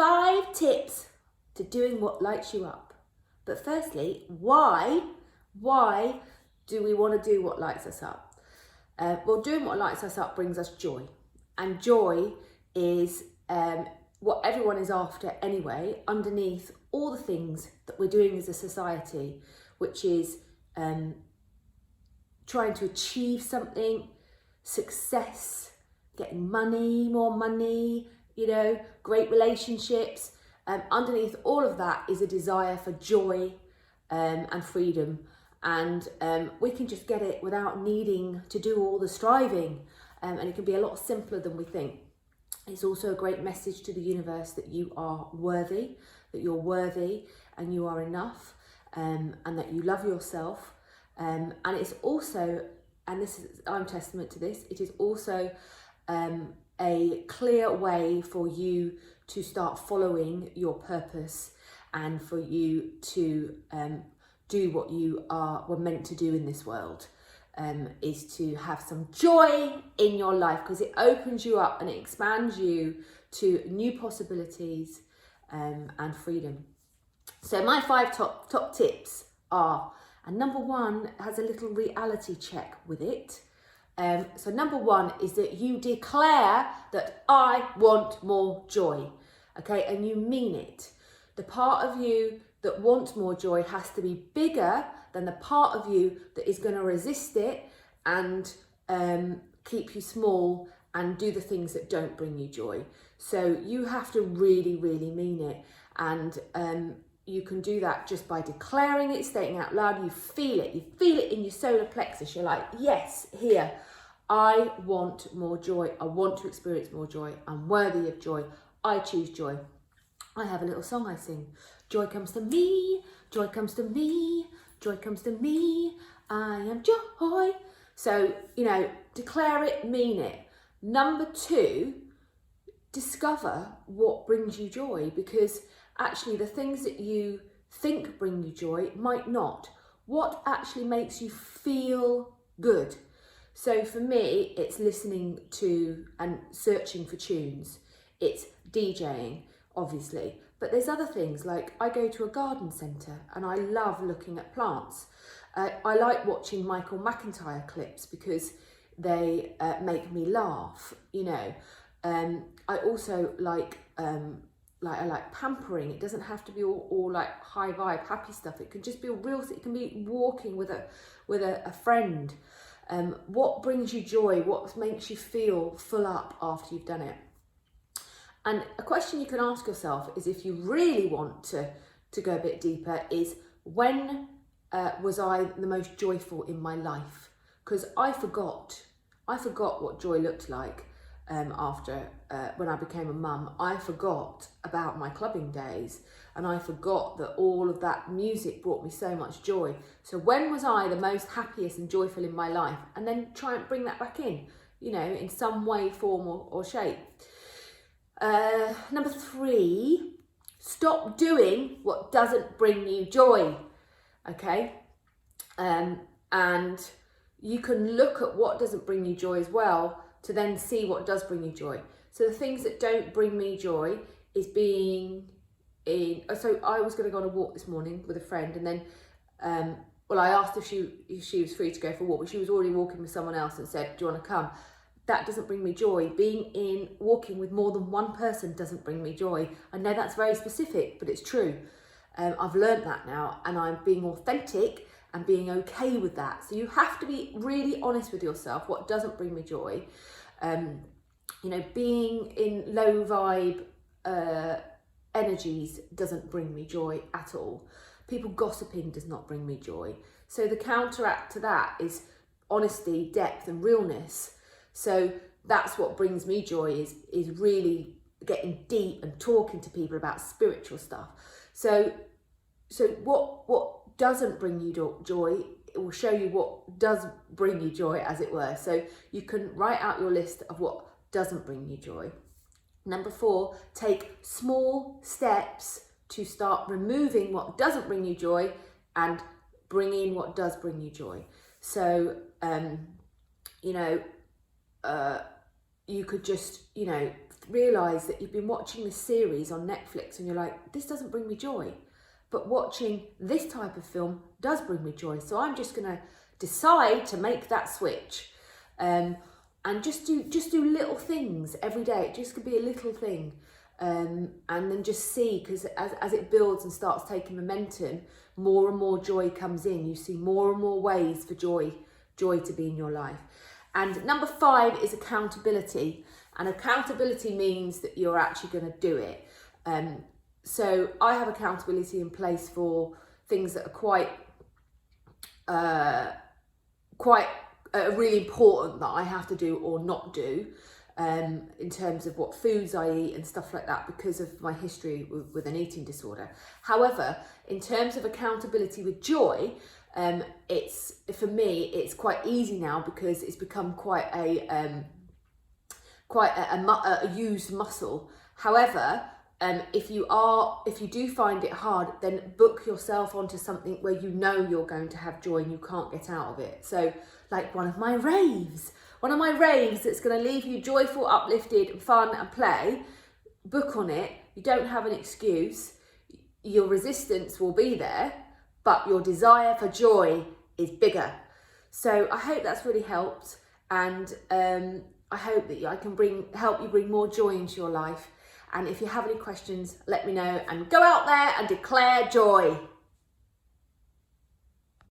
5 tips to doing what lights you up. But firstly, why do we want to do what lights us up? Well, doing what lights us up brings us joy. And joy is what everyone is after anyway, underneath all the things that we're doing as a society, which is trying to achieve something, success, getting money, more money, you know, great relationships. Underneath all of that is a desire for joy and freedom. And we can just get it without needing to do all the striving. And it can be a lot simpler than we think. It's also a great message to the universe that you are worthy, that you're worthy and you are enough, and that you love yourself. And it's also, and this is, I'm testament to this, it is also a clear way for you to start following your purpose and for you to do what you were meant to do in this world, is to have some joy in your life, because it opens you up and it expands you to new possibilities and freedom. So my 5 top tips are, and number 1 has a little reality check with it. So number 1 is that you declare that I want more joy, okay? And you mean it. The part of you that wants more joy has to be bigger than the part of you that is going to resist it and keep you small and do the things that don't bring you joy. So you have to really, really mean it. And you can do that just by declaring it, stating out loud. You feel it in your solar plexus. You're like, yes, here, I want more joy. I want to experience more joy. I'm worthy of joy. I choose joy. I have a little song I sing. Joy comes to me, joy comes to me, joy comes to me, I am joy. So, you know, declare it, mean it. Number 2, discover what brings you joy, because actually the things that you think bring you joy might not. What actually makes you feel good? So for me, it's listening to and searching for tunes. It's DJing, obviously. But there's other things, like I go to a garden centre and I love looking at plants. I like watching Michael McIntyre clips because they make me laugh, you know. I also like I like pampering. It doesn't have to be all like high vibe, happy stuff. It can just be it can be walking with a friend. What brings you joy? What makes you feel full up after you've done it? And a question you can ask yourself is, if you really want to go a bit deeper, is when was I the most joyful in my life? Because I forgot what joy looked like after when I became a mum. I forgot about my clubbing days, and I forgot that all of that music brought me so much joy. So when was I the most happiest and joyful in my life? And then try and bring that back in, you know, in some way, form or shape. Number 3, stop doing what doesn't bring you joy, okay? And you can look at what doesn't bring you joy as well to then see what does bring you joy. So the things that don't bring me joy is being in, so I was going to go on a walk this morning with a friend, and then, well, I asked if she was free to go for a walk, but she was already walking with someone else and said, do you want to come? That doesn't bring me joy. Walking with more than one person doesn't bring me joy. I know that's very specific, but it's true. I've learned that now, and I'm being authentic and being okay with that. So you have to be really honest with yourself. What doesn't bring me joy? You know, being in low vibe energies doesn't bring me joy at all. People gossiping does not bring me joy. So the counteract to that is honesty, depth and realness. So that's what brings me joy, is really getting deep and talking to people about spiritual stuff. So what doesn't bring you joy, it will show you what does bring you joy, as it were. So you can write out your list of what doesn't bring you joy. Number 4, take small steps to start removing what doesn't bring you joy and bring in what does bring you joy. So, you know, you could just, you know, realise that you've been watching this series on Netflix and you're like, this doesn't bring me joy. But watching this type of film does bring me joy. So I'm just going to decide to make that switch. And just do little things every day. It just could be a little thing. And then just see, because as it builds and starts taking momentum, more and more joy comes in. You see more and more ways for joy to be in your life. And number 5 is accountability. And accountability means that you're actually going to do it. So I have accountability in place for things that are quite really important that I have to do or not do, in terms of what foods I eat and stuff like that, because of my history with an eating disorder. However, in terms of accountability with joy, for me it's quite easy now, because it's become quite a used muscle. However, if you do find it hard, then book yourself onto something where you know you're going to have joy and you can't get out of it. So like one of my raves that's going to leave you joyful, uplifted, fun and play, book on it. You don't have an excuse. Your resistance will be there, but your desire for joy is bigger. So I hope that's really helped, and I hope that I can help you bring more joy into your life. And if you have any questions, let me know, and go out there and declare joy.